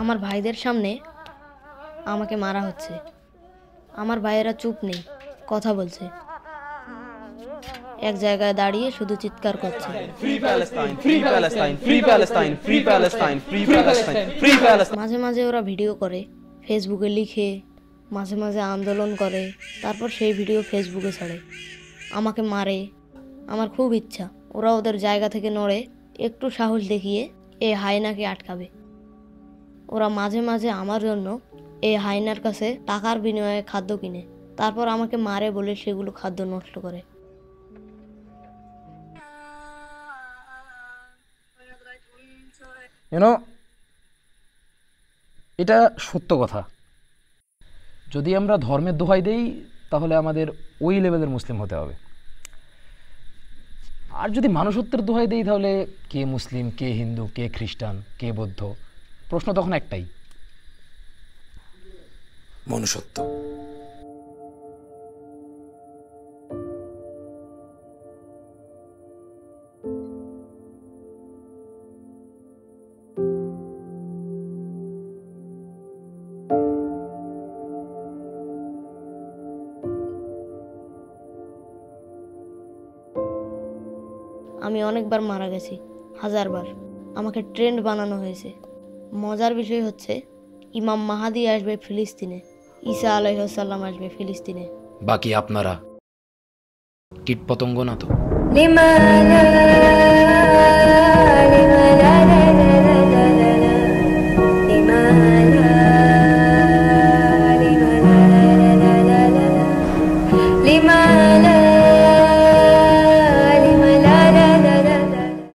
আমার ভাইদের সামনে আমাকে মারা হচ্ছে। আমার ভাইয়েরা চুপ নেই, কথা বলছে, এক জায়গায় দাঁড়িয়ে শুধু চিৎকার করছে। মাঝে মাঝে ওরা ভিডিও করে, ফেসবুকে লিখে, মাঝে মাঝে আন্দোলন করে, তারপর সেই ভিডিও ফেসবুকে ছাড়ে, আমাকে মারে। আমার খুব ইচ্ছা ওরা ওদের জায়গা থেকে নড়ে একটু সাহস দেখিয়ে এই হায়নাকে আটকাবে। ওরা মাঝে মাঝে আমার জন্য এই হায়নার কাছে টাকার বিনিময়ে খাদ্য কিনে, তারপর আমাকে মারে বলে সেগুলো খাদ্য নষ্ট করে। এটা সত্য কথা। যদি আমরা ধর্মের দোহাই দেই তাহলে আমাদের ওই লেভেলের মুসলিম হতে হবে, আর যদি মানুষত্বের দোহাই দেই তাহলে কে মুসলিম, কে হিন্দু, কে খ্রিস্টান, কে বৌদ্ধ, প্রশ্ন তখন একটাই, মনুষ্যত্ব। আমি অনেকবার মারা গেছি, 1000 বার। আমাকে ট্রেন্ড বানানো হয়েছে। মজার বিষয় হচ্ছে ইমাম মাহাদি আসবে ফিলিস্তিনে, ঈসা আলাইহিস সালাম আসবে ফিলিস্তিনে। বাকি আপনারা কীটপতঙ্গ না তো।